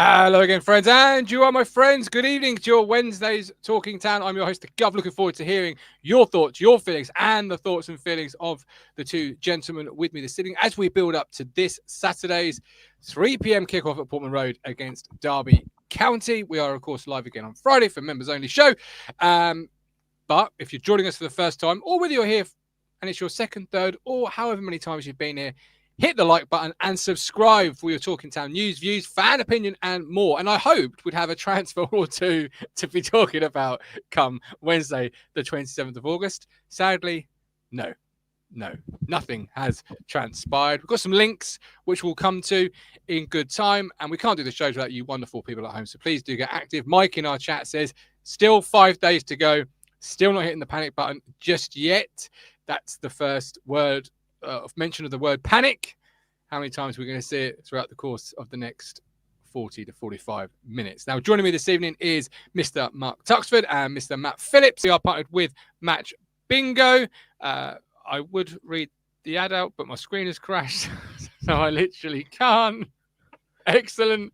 Hello again, friends, and you are my friends. Good evening to your Wednesday's Talking Town. I'm your host, the Gov. Looking forward to hearing your thoughts, your feelings, and the thoughts and feelings of the two gentlemen with me this evening as we build up to this Saturday's 3 p.m. kickoff at Portman Road against Derby County. We are, of course, live again on Friday for members-only show. But if you're joining us for the first time, or whether you're here and it's your second, third, or however many times you've been here, hit the like button and subscribe for your Talking Town news, views, fan opinion, and more. And I hoped we'd have a transfer or two to be talking about come Wednesday, the 27th of August. Sadly, no, nothing has transpired. We've got some links which we'll come to in good time, and we can't do the shows without you wonderful people at home. So please do get active. Mike in our chat says, still 5 days to go. Still not hitting the panic button just yet. That's the first word of mention of the word panic. How many times we're going to see it throughout the course of the next 40 to 45 minutes. Now, joining me this evening is Mr. Mark Tuxford and Mr. Matt Phillips. We are partnered with Match Bingo. I would read the ad out, but my screen has crashed, so I literally can't. Excellent.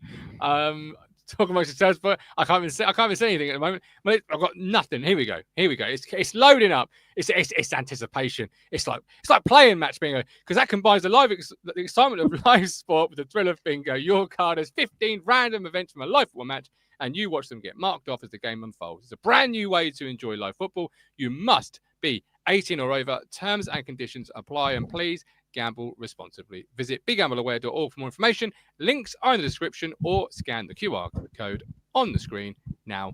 Talking about yourselves, but I can't even say anything at the moment. But I've got nothing. Here we go. It's loading up. It's anticipation. It's like playing Match Bingo, because that combines the excitement of live sport with the thrill of bingo. Your card has 15 random events from a live football match, and you watch them get marked off as the game unfolds. It's a brand new way to enjoy live football. You must be 18 or over. Terms and conditions apply, and please gamble responsibly. Visit begambleaware.org for more information. Links are in the description, or scan the QR code on the screen now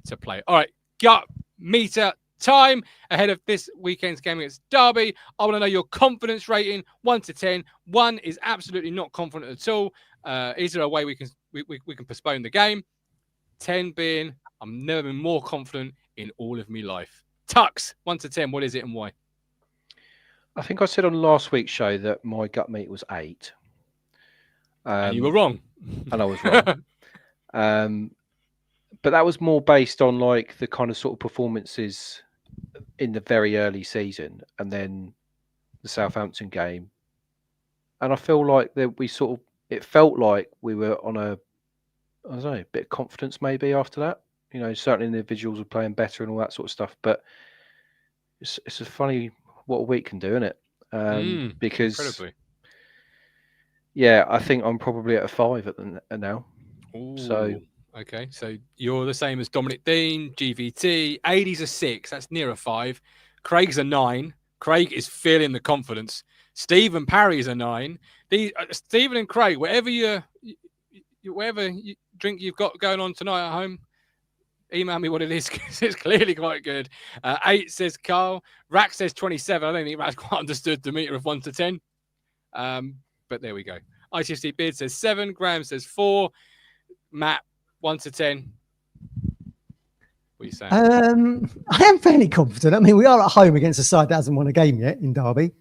to play. All right, gut meter time ahead of this weekend's game against Derby. I want to know your confidence rating, 1 to 10. 1 is absolutely not confident at all. Is there a way we can postpone the game? 10 being I've never been more confident in all of my life. Tux, 1 to 10, what is it and why? I think I said on last week's show that my gut meter was 8. And you were wrong. And I was wrong. But that was more based on like the kind of sort of performances in the very early season and then the Southampton game. And I feel like that it felt like we were on a bit of confidence maybe after that. You know, certainly the individuals were playing better and all that sort of stuff. But it's a funny what a week can do, isn't it? Because incredibly. Yeah, I think I'm probably at a 5 now. Ooh, so okay, so you're the same as Dominic Dean, GVT. 80's a 6. That's near a 5. Craig's a 9. Craig is feeling the confidence. Stephen Parry's a 9. Stephen and Craig, whatever you drink you've got going on tonight at home, email me what it is, because it's clearly quite good. 8 says Carl. Rack says 27. I don't think Rack's quite understood the meter of 1 to 10. But there we go. ITFC Beard says 7. Graham says 4. Matt, 1 to 10. What are you saying? I am fairly confident. I mean, we are at home against a side that hasn't won a game yet in Derby,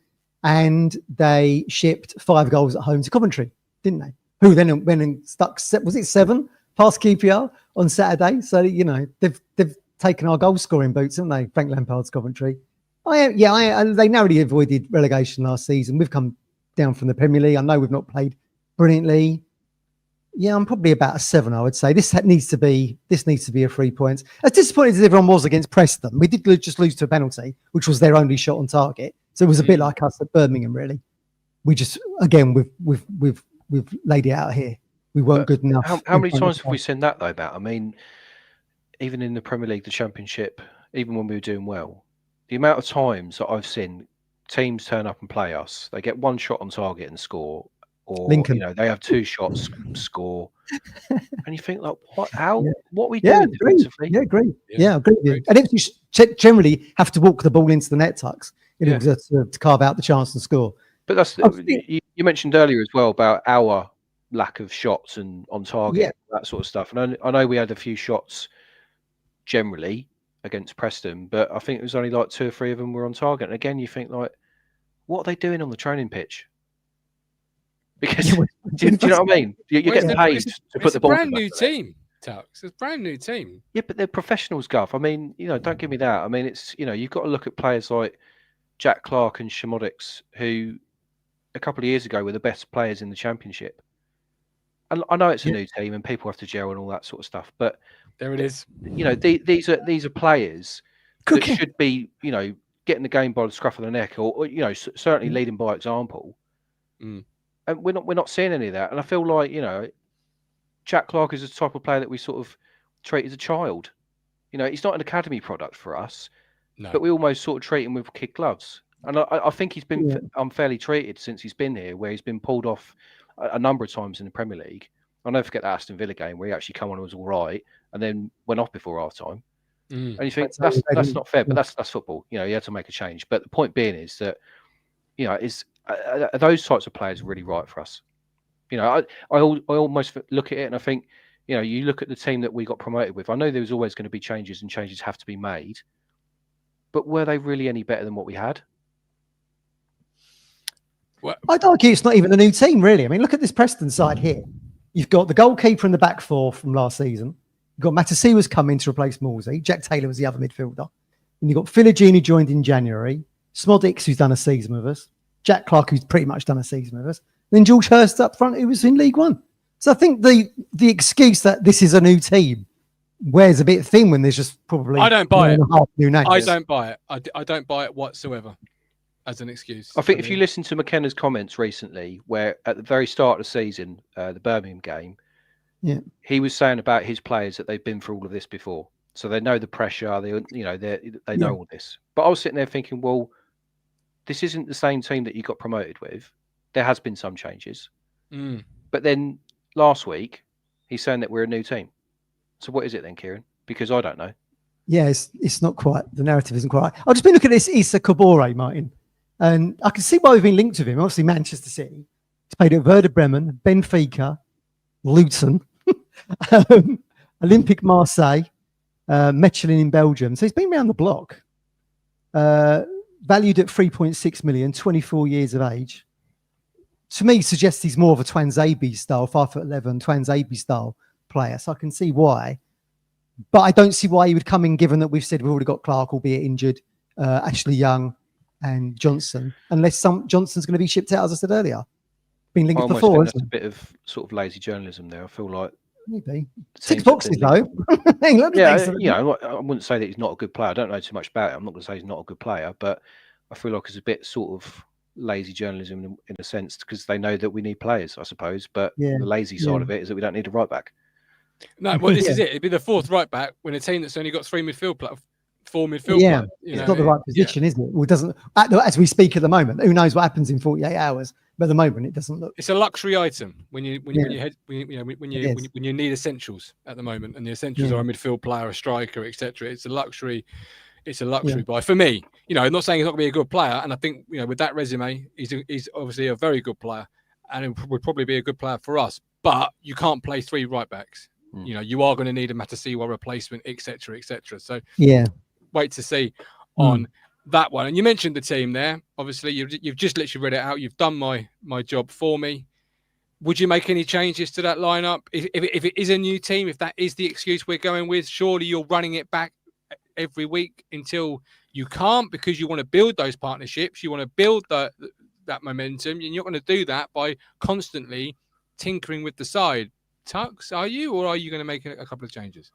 and they shipped 5 goals at home to Coventry, didn't they? Who then went and stuck, was it 7 past QPR on Saturday? So, you know, they've taken our goal scoring boots, haven't they? Frank Lampard's Coventry. They narrowly avoided relegation last season. We've come down from the Premier League. I know we've not played brilliantly. Yeah, I'm probably about a 7, I would say. This needs to be a 3 points. As disappointed as everyone was against Preston, we did just lose to a penalty, which was their only shot on target. So it was a bit like us at Birmingham, really. We just, again, we've laid it out here. We weren't good enough. How many times have we seen that though, Matt? I mean, even in the Premier League, the Championship, even when we were doing well, the amount of times that I've seen teams turn up and play us, they get 1 shot on target and score, or Lincoln. You know, they have 2 shots, score, and you think like, what are we Yeah, doing defensively? Yeah, agree. Yeah, agree with you. And Ipswich generally have to walk the ball into the net, Tux, in order to carve out the chance and score. But that's you mentioned earlier as well about our lack of shots and on target, that sort of stuff. And I know we had a few shots generally against Preston, but I think it was only like 2 or 3 of them were on target. And again, you think like, what are they doing on the training pitch? Because do you know what I mean? You're getting paid to put the ball. It's a brand new team, Tux. It's a brand new team. Yeah, but they're professionals, Guff. I mean, you know, don't give me that. I mean, it's, you know, you've got to look at players like Jack Clark and Shimodix, who a couple of years ago were the best players in the Championship. And I know it's a new team and people have to gel and all that sort of stuff, but There it is. These are players that Cooking. should be, getting the game by the scruff of the neck, or certainly leading by example. Mm. And we're not seeing any of that. And I feel like Jack Clarke is the type of player that we sort of treat as a child. He's not an academy product for us, but we almost sort of treat him with kid gloves. And I think he's been unfairly treated since he's been here, where he's been pulled off a number of times in the Premier League. I'll never forget that Aston Villa game where he actually come on and was all right, and then went off before half time. And you think that's not fair, but that's football. You had to make a change. But the point being is that are those types of players really right for us? I almost look at it and I think, you look at the team that we got promoted with. I know there was always going to be changes and changes have to be made, but were they really any better than what we had? Well, I'd argue it's not even a new team, really. I mean, look at this Preston side here. You've got the goalkeeper in the back four from last season. You've got Matasiwa's come in to replace Morsey. Jack Taylor was the other midfielder. And you've got Philogene, who joined in January. Smodix, who's done a season with us. Jack Clarke, who's pretty much done a season with us. Then George Hurst up front, who was in League One. So I think the excuse that this is a new team wears a bit thin when there's just probably I don't buy it. New names. I don't buy it. I don't buy it whatsoever as an excuse. I think if you listen to McKenna's comments recently, where at the very start of the season, the Birmingham game, he was saying about his players that they've been through all of this before, so they know the pressure. They know all this. But I was sitting there thinking, well, this isn't the same team that you got promoted with. There has been some changes, but then last week he's saying that we're a new team. So what is it then, Kieran? Because I don't know. Yeah, it's not quite. The narrative isn't quite right. I've just been looking at this Issa Kabore, Martin, and I can see why we've been linked with him. Obviously, Manchester City. He's played at Werder Bremen, Benfica, Luton, Olympique Marseille, Mechelen in Belgium. So he's been around the block. Valued at 3.6 million, 24 years of age. To me, suggests he's more of a Twanzebe style, 5'11", Twanzebe style player. So I can see why. But I don't see why he would come in, given that we've said we've already got Clarke, albeit injured, Ashley Young and Johnson, unless Johnson's going to be shipped out, as I said earlier. Been linked before. That's a bit of sort of lazy journalism there. I feel like maybe 6 boxes though. I wouldn't say that he's not a good player. I don't know too much about it. I'm not going to say he's not a good player, but I feel like it's a bit sort of lazy journalism in a sense, because they know that we need players, I suppose. But the lazy side of it is that we don't need a right back. No, well, this is it. It'd be the fourth right back when a team that's only got four midfield players. It's not the right position, is it? Well, it doesn't, as we speak at the moment. Who knows what happens in 48 hours? But at the moment, it doesn't look. It's a luxury item when you need essentials at the moment, and the essentials are a midfield player, a striker, etc. It's a luxury. It's a luxury buy for me. I'm not saying he's not going to be a good player, and I think with that resume, he's obviously a very good player, and it would probably be a good player for us. But you can't play three right backs. You are going to need a Matasiwa replacement, etc., etc. So wait to see on that one. And you mentioned the team there. Obviously, you've just literally read it out. You've done my job for me. Would you make any changes to that lineup? If it is a new team, if that is the excuse we're going with, surely you're running it back every week until you can't, because you want to build those partnerships. You want to build that momentum. And you're not going to do that by constantly tinkering with the side. Tux, are you, or are you going to make a couple of changes?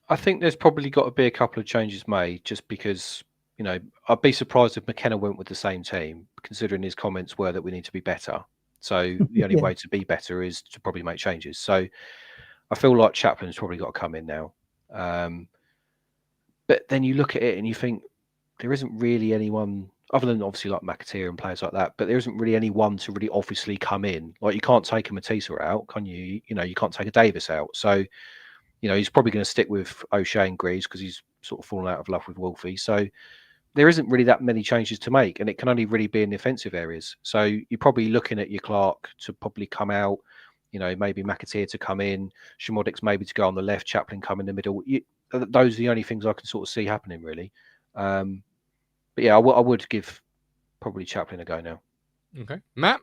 I think there's probably got to be a couple of changes made, just because, I'd be surprised if McKenna went with the same team, considering his comments were that we need to be better. So the only way to be better is to probably make changes. So I feel like Chaplin's probably got to come in now. But then you look at it and you think there isn't really anyone, other than obviously like McAteer and players like that, but there isn't really anyone to really obviously come in. Like, you can't take a Matissa out, can you? You can't take a Davis out. So, he's probably going to stick with O'Shea and Greaves because he's sort of fallen out of love with Wolfie. So there isn't really that many changes to make, and it can only really be in the offensive areas. So you're probably looking at your Clarke to probably come out, maybe McAteer to come in, Shimodix maybe to go on the left, Chaplin come in the middle. Those are the only things I can sort of see happening, really. But yeah, I would give probably Chaplin a go now. Okay. Matt?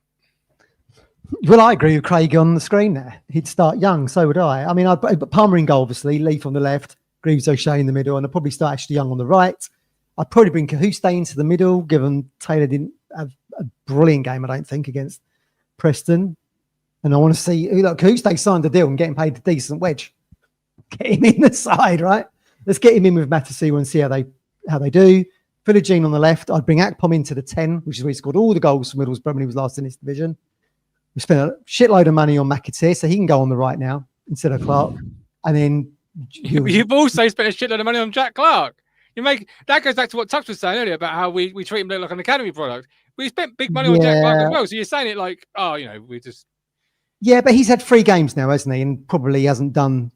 Well, I agree with Craig on the screen there. He'd start Young, so would I. I mean, I'd put Palmer in goal, obviously, Leaf on the left, Greaves, O'Shea in the middle, and I'd probably start Ashley Young on the right. I'd probably bring Cahuste into the middle, given Taylor didn't have a brilliant game, I don't think, against Preston. And I want to see, look, Kuste signed the deal and getting paid a decent wedge. Get him in the side, right? Let's get him in with Matasiwa and see how they do. Philogene on the left. I'd bring Akpom into the 10, which is where he scored all the goals for Middlesbrough when he was last in this division. We spent a shitload of money on McAteer, so he can go on the right now instead of Clark. And then you've also spent a shitload of money on Jack Clark. That goes back to what Tux was saying earlier about how we treat him like an academy product. We spent big money on Jack Clark as well. So you're saying it like, we just. Yeah, but he's had 3 games now, hasn't he? And probably hasn't done.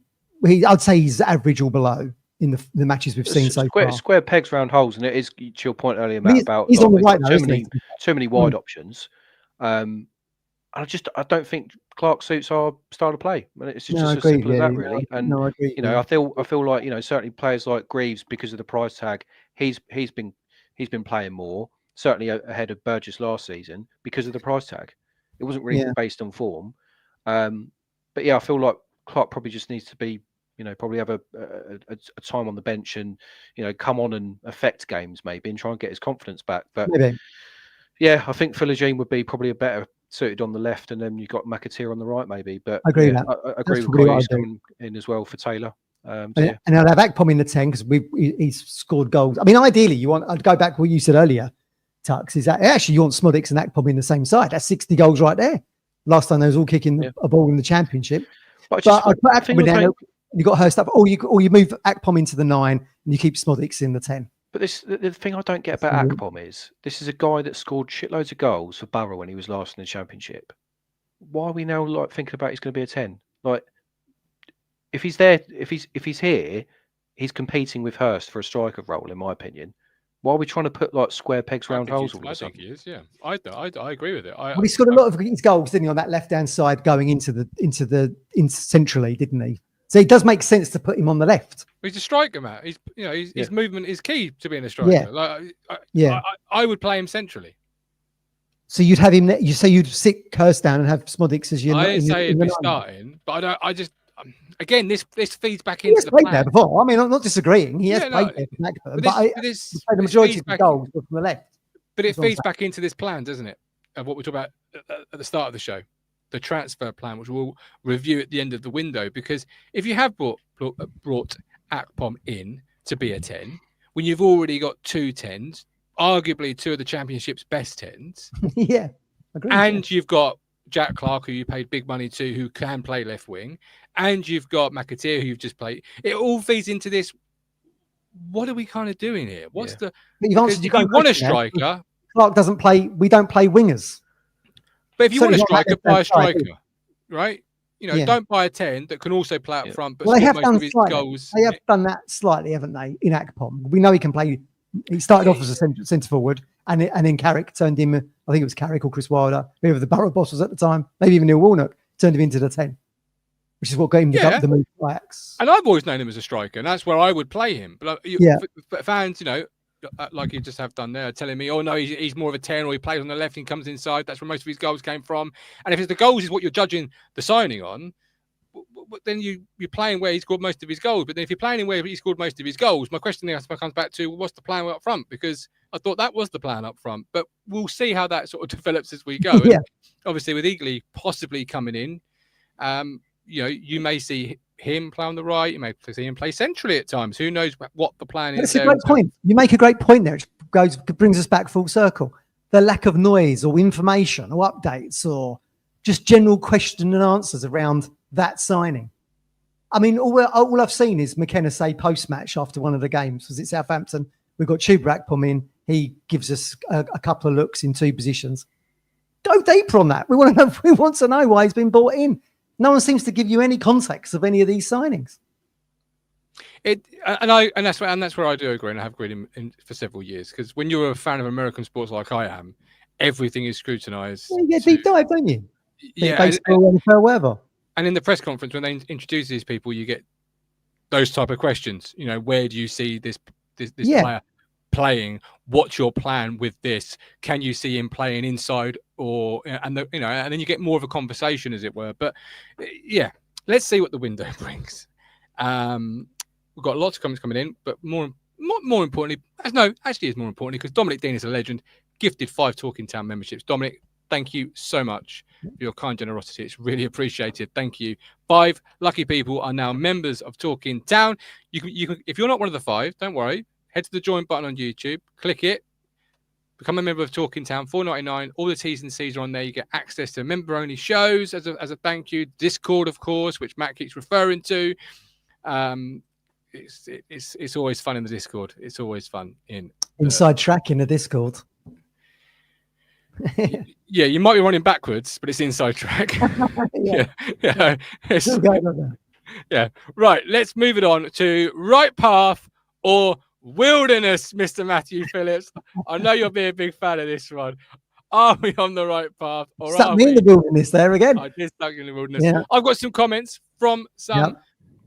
I'd say he's average or below in the matches we've seen so far. Square pegs round holes, and it is to your point earlier, Matt, about he's on the right now, isn't he? Too many wide options. I don't think Clark suits our style of play. It's just as simple as that, really. And I agree. I feel like certainly players like Greaves, because of the price tag, he's been playing more, certainly ahead of Burgess last season because of the price tag. It wasn't really based on form. But I feel like Clark probably just needs to be, probably have a time on the bench and come on and affect games maybe and try and get his confidence back. But maybe. I think Philogene would be probably a better suited on the left, and then you've got McAteer on the right, maybe. But I agree with that. I agree That's with Corey's coming in as well for Taylor. And I'd have Akpom in the 10 because he's scored goals. I mean, ideally, I'd go back to what you said earlier, Tux, is that actually you want Smodics and Akpom in the same side. That's 60 goals right there. Last time they was all kicking a ball in the Championship. But I'd put Akpom in there. You got Hurst up, or you move Akpom into the 9 and you keep Smodics in the 10. But the thing I don't get about Akpom is this is a guy that scored shitloads of goals for Borough when he was last in the Championship. Why are we now thinking about he's going to be a 10? If he's there, if he's here, he's competing with Hurst for a striker role, in my opinion. Why are we trying to put square pegs round holes all of a sudden? I think he is, yeah. I agree with it. He scored a lot of his goals, didn't he, on that left-hand side going into centrally, didn't he? So it does make sense to put him on the left. He's a striker, Matt. His movement is key to being a striker. Yeah. I would play him centrally. So you'd have him. You'd sit Hurst down and have Smodics as your. I didn't say he'd be starting, but I just again this feeds back into the plan. There before. I mean, I'm not disagreeing. He has played there for Blackburn, but the majority of the goals were from the left. But it feeds back into this plan, doesn't it? Of what we talked about at the start of the show. The transfer plan, which we'll review at the end of the window, because if you have brought Akpom in to be a 10, when you've already got 2 10s, arguably 2 of the Championship's best 10s, and you've got Jack Clark, who you paid big money to, who can play left wing, and you've got McAteer, who you've just played, it all feeds into this. What are we kind of doing here? What's the? Because if you want a striker, Clark doesn't play. We don't play wingers. But if you want a striker, buy a striker, right? Don't buy a 10 that can also play up front. But they have done his goals. They have done that slightly, haven't they? In Akpom, we know he can play. He started off as a centre forward, and then Carrick turned him. I think it was Carrick or Chris Wilder, whoever the Borough boss was at the time. Maybe even Neil Warnock turned him into the 10, which is what got him the move to Ajax. And I've always known him as a striker, and that's where I would play him. But fans, like you just have done there, telling me, oh no, he's more of a 10, or he plays on the left and comes inside. That's where most of his goals came from. And if the goals is what you're judging the signing on, then you're playing where he scored most of his goals. But then if you're playing where he scored most of his goals, my question there comes back to what's the plan up front? Because I thought that was the plan up front. But we'll see how that sort of develops as we go. Yeah. Obviously, with Eagly possibly coming in, you may see him play on the right. You may see him play centrally at times. Who knows what the plan is? That's a great point. You make a great point there. It brings us back full circle. The lack of noise or information or updates or just general question and answers around that signing. I mean, all I've seen is McKenna say post-match after one of the games. Was it Southampton? We've got Chuba Akpom in. He gives us a couple of looks in 2 positions. Go deeper on that. We want to know why he's been brought in. No one seems to give you any context of any of these signings. That's where I do agree, and I have agreed in for several years. Because when you're a fan of American sports like I am, everything is scrutinised. Yeah, deep dive, don't you? Yeah, baseball, NFL, whatever. And in the press conference, when they introduce these people, you get those type of questions. Where do you see this player playing? What's your plan with this? Can you see him playing inside and then you get more of a conversation, as it were. But let's see what the window brings. We've got lots of comments coming in, but more importantly, is more importantly, because Dominic Dean is a legend, gifted 5 Talking Town memberships. Dominic, Thank you so much for your kind generosity. It's really appreciated. Thank you. 5 lucky people are now members of Talking Town. You can, if you're not one of the 5, don't worry. Head to the join button on YouTube, click it, become a member of Talking Town, $4.99. All the T's and C's are on there. You get access to member-only shows as a thank you. Discord, of course, which Matt keeps referring to. It's always fun in the Discord. It's always fun in inside track in the Discord. Yeah, you might be running backwards, but it's inside track. yeah. Yeah. Right. Let's move it on to right path or wilderness, Mr. Matthew Phillips. I know you'll be a big fan of this one. Are we on the right path? Or stuck me in the wilderness there again. I did stuck in the wilderness. Yeah. I've got some comments from some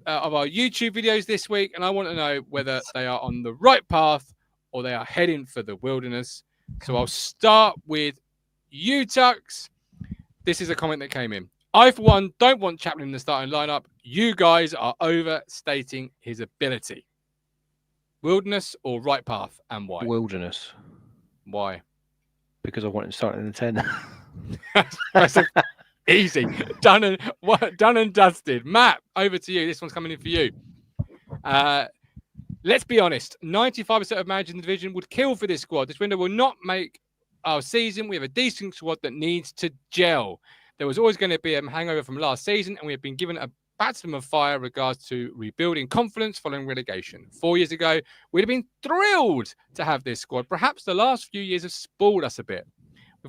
of our YouTube videos this week, and I want to know whether they are on the right path or they are heading for the wilderness. So I'll start with you, Tux. This is a comment that came in. I, for one, don't want Chaplin in the starting lineup. You guys are overstating his ability. Wilderness or right path, and why? Wilderness. Why? Because I want him starting in the 10. That's easy. Done and dusted. Matt, over to you. This one's coming in for you. Let's be honest. 95% of managers in the division would kill for this squad. This window will not make our season. We have a decent squad that needs to gel. There was always going to be a hangover from last season, and we have been given a baptism of fire regards to rebuilding confidence following relegation. 4 years ago, we'd have been thrilled to have this squad. Perhaps the last few years have spoiled us a bit.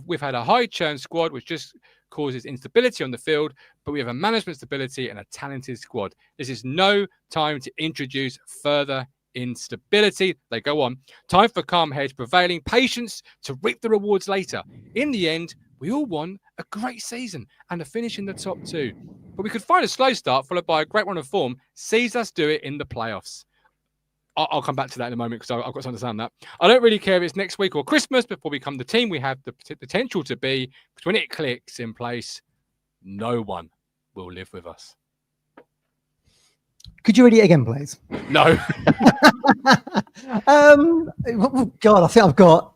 We've had a high churn squad, which just causes instability on the field, but we have a management stability and a talented squad. This is no time to introduce further instability. They go on. Time for calm heads prevailing, patience to reap the rewards later. In the end, we all want a great season and a finish in the top 2. But we could find a slow start followed by a great run of form. Sees us do it in the playoffs. I'll come back to that in a moment because I've got to understand that. I don't really care if it's next week or Christmas before we become the team we have the potential to be. Because when it clicks in place, no one will live with us. Could you read it again, please? No. God, I think I've got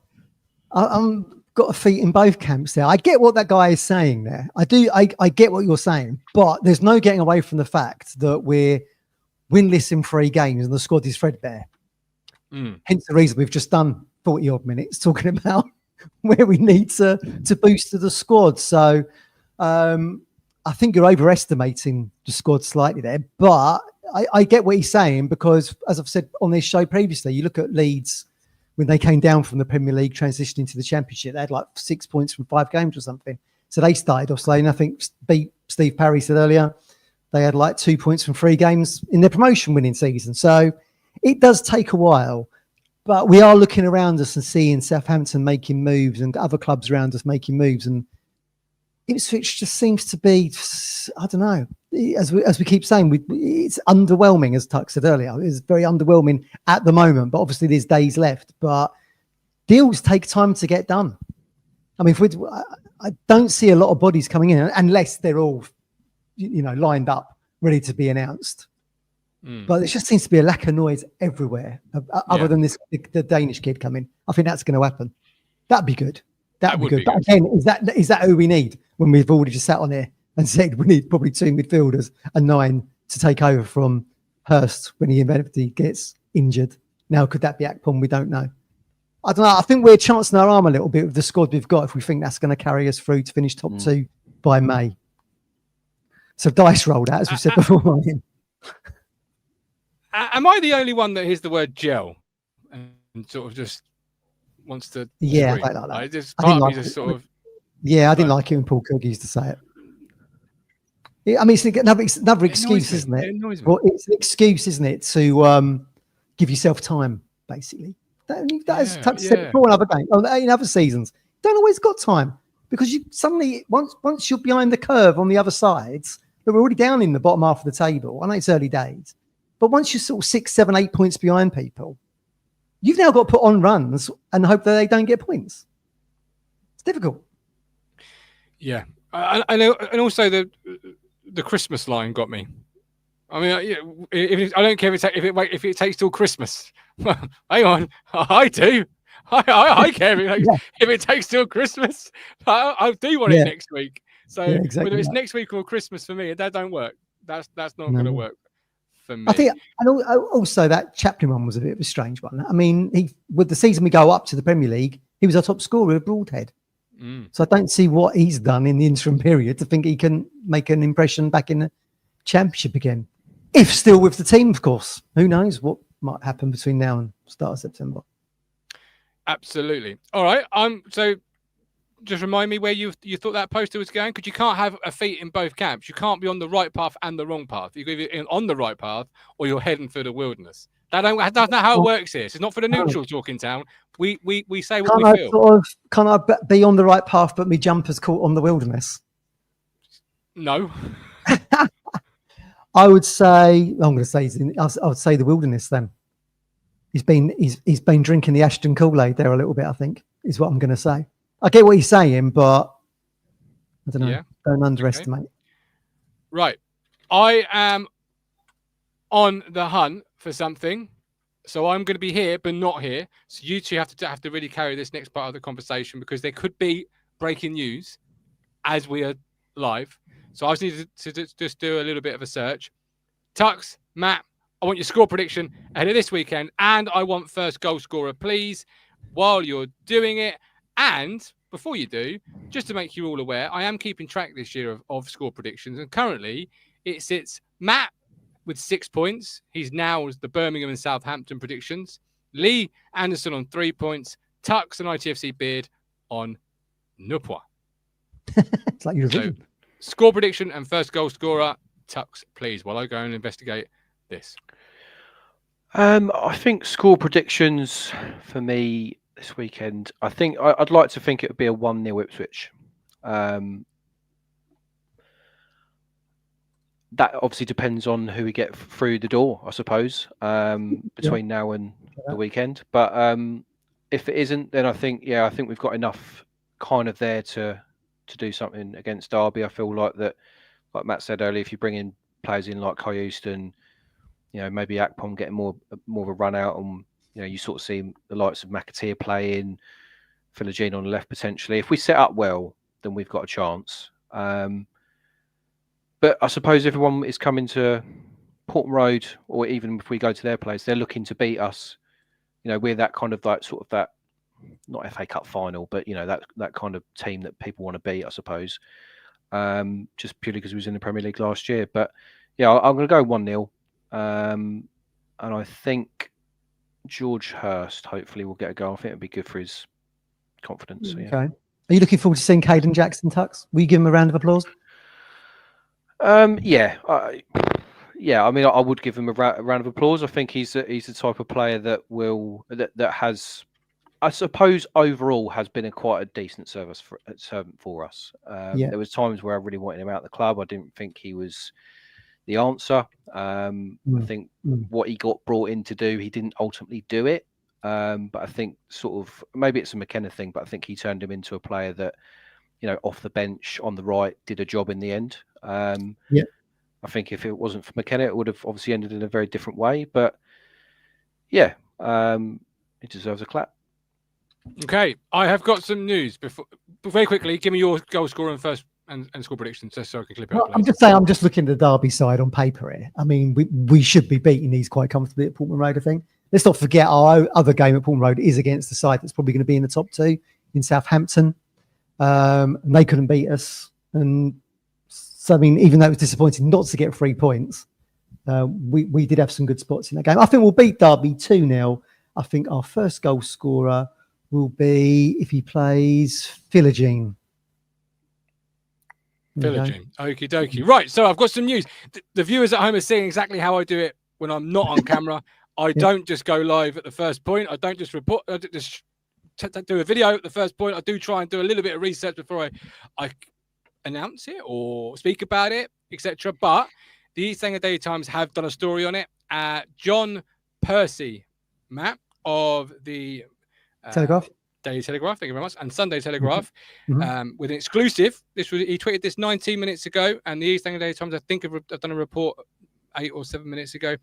a feet in both camps there. I get what that guy is saying there. I do. I get what you're saying, but there's no getting away from the fact that we're winless in 3 games and the squad is threadbare. Hence the reason we've just done 40 odd minutes talking about where we need to boost to the squad. So I think you're overestimating the squad slightly there, but I get what he's saying because, as I've said on this show previously, you look at Leeds when they came down from the Premier League, transitioning to the Championship, they had like 6 points from 5 games or something. So they started off slow. And I think Steve Parry said earlier, they had like 2 points from 3 games in their promotion winning season. So it does take a while, but we are looking around us and seeing Southampton making moves and other clubs around us making moves. And Ipswich just seems to be, I don't know, as we keep saying, it's underwhelming, as Tuck said earlier. It's very underwhelming at the moment, but obviously there's days left. But deals take time to get done. I mean, I don't see a lot of bodies coming in unless they're all, lined up, ready to be announced. But there just seems to be a lack of noise everywhere, other than the Danish kid coming. I think that's going to happen. That'd be good. That would be good. But again, is that who we need when we've already just sat on here and said we need probably 2 midfielders and 9 to take over from Hurst when he eventually gets injured? Now, could that be Akpom? We don't know. I don't know. I think we're chancing our arm a little bit with the squad we've got if we think that's going to carry us through to finish top 2 by May. So dice roll that, as we said before. Am I the only one that hears the word gel and sort of just wants to? Yeah, I don't like that. Just part of me just sort of. Yeah, I didn't like it when Paul Cook used to say it. Yeah, I mean, it's another excuse, isn't it? Well, it's an excuse, isn't it, to give yourself time, basically. That is said before in other seasons. Don't always got time because you suddenly once you're behind the curve on the other sides, but we're already down in the bottom half of the table. I know it's early days, but once you're sort of 6, 7, 8 points behind people, you've now got to put on runs and hope that they don't get points. It's difficult. Yeah, I know, and also the Christmas line got me. I mean, I don't care if it takes till Christmas. Hang on, I do. I care Yeah. if it takes till Christmas. I do want Yeah. it next week. So Yeah, exactly whether it's that. next week or Christmas for me, that don't work. That's not No, going to no. work for me. I think, and also that Chaplin one was a bit of a strange one. I mean, with the season we go up to the Premier League, he was our top scorer at Broadhead. So I don't see what he's done in the interim period to think he can make an impression back in the Championship again. If still with the team, of course. Who knows what might happen between now and start of September. Absolutely. All right. So just remind me where you thought that poster was going, because you can't have a feet in both camps. You can't be on the right path and the wrong path. You're either on the right path or you're heading for the wilderness. That's not how it works here. It's not for the neutral talk in town. We say what we feel. Can't I be on the right path, but me jumper's caught on the wilderness? No. I would say, I would say the wilderness then. He's been drinking the Ashton Kool-Aid there a little bit, I think, is what I'm going to say. I get what he's saying, but I don't know. Yeah. Don't underestimate. Okay. Right. I am on the hunt for something. So I'm going to be here, but not here. So you two have to really carry this next part of the conversation, because there could be breaking news as we are live. So I just need to just do a little bit of a search. Tux, Matt, I want your score prediction ahead of this weekend, and I want first goal scorer, please, while you're doing it. And before you do, just to make you all aware, I am keeping track this year of score predictions, and currently it sits Matt with 6 points. He's now the Birmingham and Southampton predictions. Lee Anderson on 3 points. Tux and ITFC Beard on 9 points. It's like Eurovision. So, score prediction and first goal scorer, Tux, please, while I go and investigate this. I think score predictions for me this weekend, I'd like to think it would be a 1-0 Ipswich. That obviously depends on who we get through the door, I suppose, between now and the weekend. But if it isn't, then I think we've got enough kind of there to do something against Derby. I feel like that, like Matt said earlier, if you bring in players in like Kai Houston, maybe Akpom getting more of a run out, and you sort of see the likes of McAteer playing, Philogene on the left potentially. If we set up well, then we've got a chance. But I suppose everyone is coming to Portman Road, or even if we go to their place, they're looking to beat us. We're that kind of that not FA Cup final, but that kind of team that people want to beat, I suppose. Just purely because we was in the Premier League last year. But yeah, I'm going to go 1-0. And I think George Hurst hopefully will get a goal. I think it'd be good for his confidence. So, yeah. Okay. Are you looking forward to seeing Caden Jackson, Tux? Will you give him a round of applause? Yeah. I mean, I would give him a round of applause. I think he's the type of player that has, I suppose, overall has been quite a decent servant for us. There was times where I really wanted him out of the club. I didn't think he was the answer. I think what he got brought in to do, he didn't ultimately do it. But I think sort of maybe it's a McKenna thing, but I think he turned him into a player that, off the bench on the right, did a job in the end. I think if it wasn't for McKenna, it would have obviously ended in a very different way. But yeah, he deserves a clap. Okay, I have got some news. Very quickly, give me your goal scorer and first and score predictions, just so I can clip it up. I'm just saying, I'm just looking at the Derby side on paper here. I mean, we should be beating these quite comfortably at Portman Road, I think. Let's not forget our other game at Portman Road is against the side that's probably going to be in the top 2 in Southampton. And they couldn't beat us. And so, I mean, even though it was disappointing not to get 3 points, we did have some good spots in that game. I think we'll beat Derby 2-0. I think our first goal scorer will be, if he plays, Philogene. Philogene. Okie dokie. Right, so I've got some news. The viewers at home are seeing exactly how I do it when I'm not on camera. I don't just go live at the first point. I don't just report. I just do a video at the first point. I do try and do a little bit of research before I announce it or speak about it, etc. But the East Anglia Daily Times have done a story on it. John Percy, Matt, of the Telegraph. Daily Telegraph, thank you very much, and Sunday Telegraph, with an exclusive. He tweeted this 19 minutes ago, and the East Anglia Daily Times, I think, have done a report 8 or 7 minutes ago.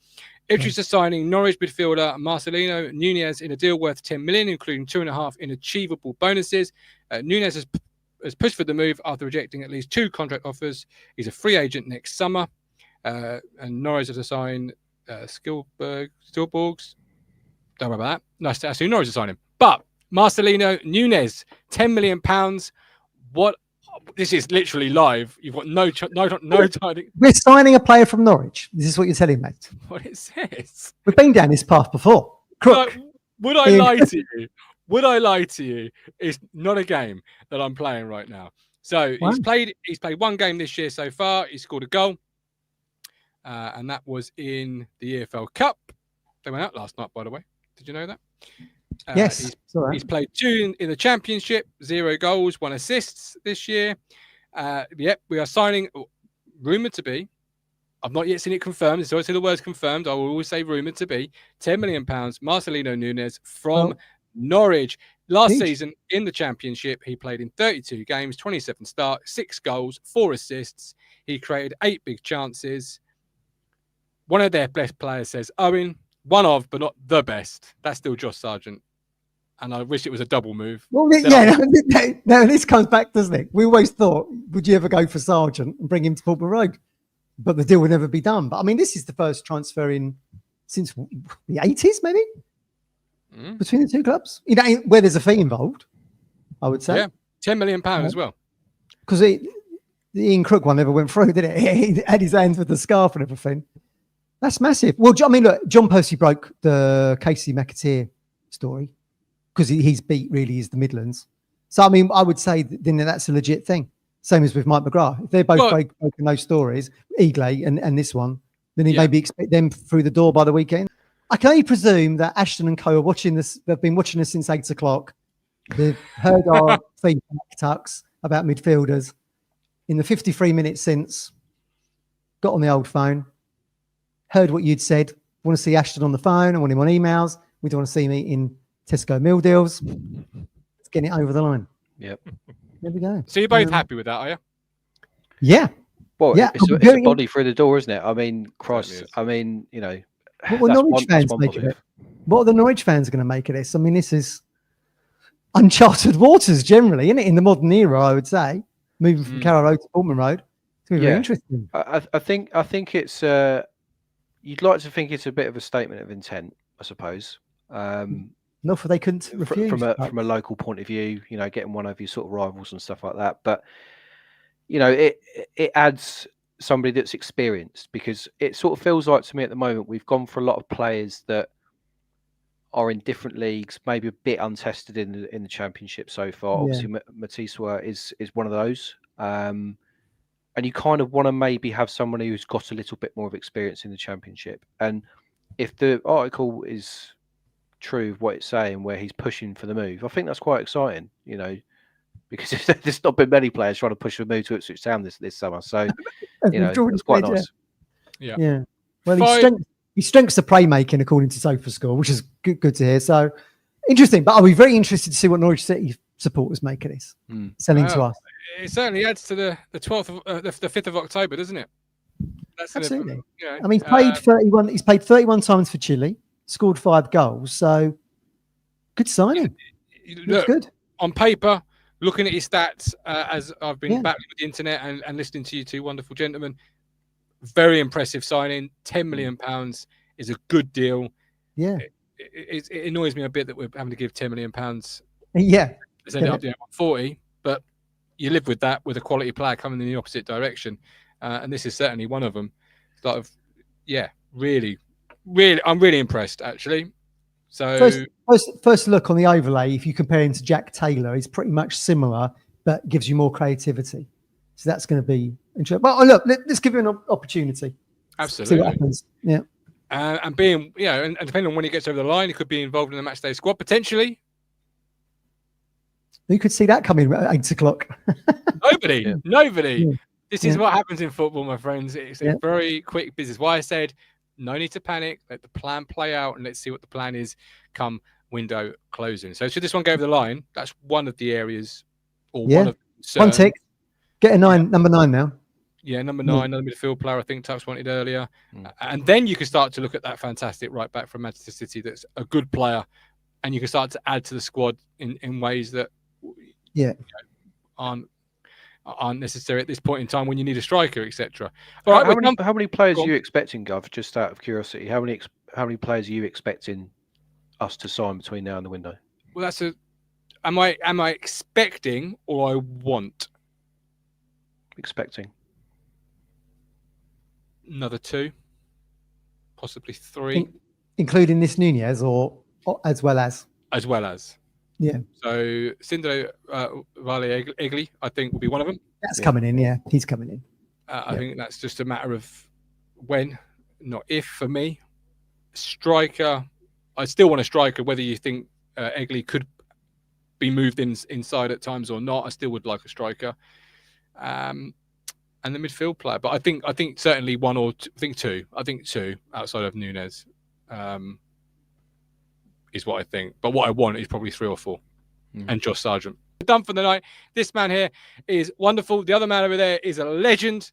Ipswich are signing Norwich midfielder Marcelino Nunez in a deal worth 10 million, including 2.5 in achievable bonuses. Nunez has pushed for the move after rejecting at least 2 contract offers. He's a free agent next summer. And Norwich has assigned Stillborgs. Don't worry about that. No, actually, Norwich has signed him. But Marcelino Nunez, £10 million. What? This is literally live. You've got no time. We're signing a player from Norwich. This is what you're telling me. What it says. We've been down this path before. Crook. Would I lie to you? Would I lie to you? It's not a game that I'm playing right now. So Wow. he's played 1 game this year so far. He scored a goal. And that was in the EFL Cup. They went out last night, by the way. Did you know that? Yes. He's played 2 in the Championship, 0 goals, 1 assist this year. We are signing, rumoured to be, I've not yet seen it confirmed. So I say the word's confirmed. I will always say rumoured to be, £10 million, Marcelino Nunez from Norwich. Last season in the Championship, he played in 32 games, 27 starts, 6 goals, 4 assists. He created 8 big chances. One of their best players says, Owen, one of, but not the best. That's still Josh Sargent. And I wish it was a double move. Well, no, this comes back, doesn't it? We always thought, would you ever go for Sargent and bring him to Portman Road? But the deal would never be done. But I mean, this is the first transfer in since the 80s, maybe, between the 2 clubs. You know, where there's a fee involved, I would say. Yeah, £10 million as well. Because the Ian Crook one never went through, did it? He had his hands with the scarf and everything. That's massive. Well, I mean, look, John Percy broke the Casey McAteer story because his beat really is the Midlands. So, I mean, I would say then that's a legit thing. Same as with Mike McGrath. If they're both broken those stories, Eagley and this one, then he maybe expect them through the door by the weekend. I can only presume that Ashton and Co are watching this. They've been watching us since 8 o'clock. They've heard our feedback tucks about midfielders in the 53 minutes since. Got on the old phone. Heard what you'd said. Want to see Ashton on the phone. I want him on emails. We don't want to see me in Tesco meal deals. Let's get it over the line. Yep. There we go. So you're both happy with that, are you? Yeah. Well, yeah. it's a body through the door, isn't it? I mean, Christ. I mean, you know. What will Norwich fans make of it? What are the Norwich fans going to make of this? I mean, this is uncharted waters generally, isn't it? In the modern era, I would say, moving from Carrow Road to Portman Road. It's going to be very interesting. I think it's. You'd like to think it's a bit of a statement of intent, I suppose. Not for they couldn't refuse. From a local point of view, you know, getting one of your sort of rivals and stuff like that. But you know, it adds somebody that's experienced, because it sort of feels like to me at the moment we've gone for a lot of players that are in different leagues, maybe a bit untested in the Championship so far. Yeah. Obviously, Matiswa is one of those. And you kind of want to maybe have someone who's got a little bit more of experience in the Championship. And if the article is true of what it's saying, where he's pushing for the move, I think that's quite exciting, you know, because there's not been many players trying to push for the move to Ipswich Town this summer. So, you know, it's quite nice. Yeah. Well, he strengths the playmaking according to SofaScore, which is good to hear. So interesting. But I'll be very interested to see what Norwich City supporters make of this selling to us. It certainly adds to the 12th of the 5th of October, doesn't it? That's absolutely. You know, I mean, he's played 31. He's played 31 times for Chile, scored 5 goals. So good signing. Looks good on paper. Looking at his stats, as I've been battling with the internet and listening to you two wonderful gentlemen, very impressive signing. £10 million is a good deal. Yeah, it annoys me a bit that we're having to give £10 million. Yeah, it's only up to 40, but you live with that with a quality player coming in the opposite direction, and this is certainly one of them. Really, I'm really impressed actually. So first look on the overlay, if you compare him to Jack Taylor, he's pretty much similar, but gives you more creativity. So that's going to be interesting. Well, look, let's give him an opportunity. Absolutely. See what happens. Yeah. And being, you know, and depending on when he gets over the line, he could be involved in the Matchday squad potentially. Who could see that coming at 8 o'clock? Nobody. Yeah. This is what happens in football, my friends. It's a very quick business. Why I said, no need to panic. Let the plan play out, and let's see what the plan is come window closing. So should this one go over the line, that's one of the areas, or one of the one tick. Get a 9, number 9 now. Yeah, number 9, another midfield player I think Tuck's wanted earlier. And then you can start to look at that fantastic right back from Manchester City that's a good player, and you can start to add to the squad in ways that aren't necessary at this point in time when you need a striker, etc. How many players are you expecting, Gov, just out of curiosity? How many players are you expecting us to sign between now and the window? Well, that's am I expecting or I want? Expecting. Another 2, possibly 3. Including this Nunez or as well as? As well as. Yeah. So Sindro Vale Egli, I think, will be one of them. That's coming in, yeah. He's coming in. I think that's just a matter of when, not if, for me. Striker, I still want a striker, whether you think Egli could be moved inside at times or not. I still would like a striker. And the midfield player. But I think certainly 1 or 2, I think 2 outside of Nunez is what I think. But what I want is probably 3 or 4. And Josh Sargent. Done for the night. This man here is wonderful. The other man over there is a legend.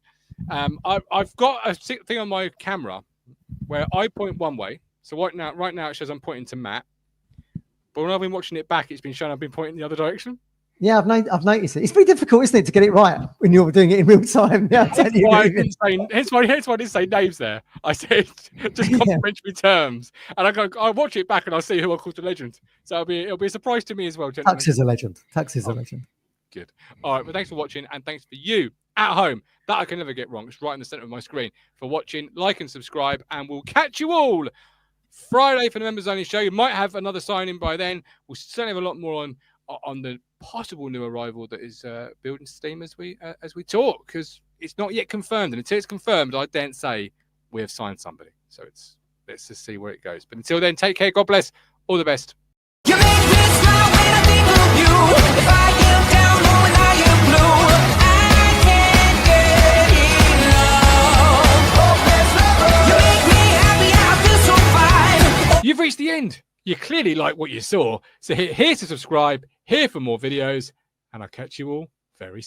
I've got a thing on my camera where I point one way. So right now it shows I'm pointing to Matt. But when I've been watching it back, it's been shown I've been pointing the other direction. Yeah, I've noticed it. It's pretty difficult, isn't it, to get it right when you're doing it in real time? Yeah, hence why I didn't say names there. I said just complimentary terms, and I'll watch it back and I'll see who I called the legend. So it'll be a surprise to me as well, gentlemen. Tux is a legend. Tux is a legend. Good. All right. Well, thanks for watching, and thanks for you at home. That I can never get wrong. It's right in the center of my screen for watching. Like and subscribe, and we'll catch you all Friday for the members only show. You might have another signing by then. We'll certainly have a lot more on the possible new arrival that is building steam as we talk, because it's not yet confirmed, and until it's confirmed, I daren't say we have signed somebody. So let's just see where it goes. But until then, take care. God bless. All the best. You make me smile when I think of you. If I am down knowing I am blue, I can't get enough. You make me happy, I feel so fine. You've reached the end. You clearly like what you saw. So hit here to subscribe, here for more videos, and I'll catch you all very soon.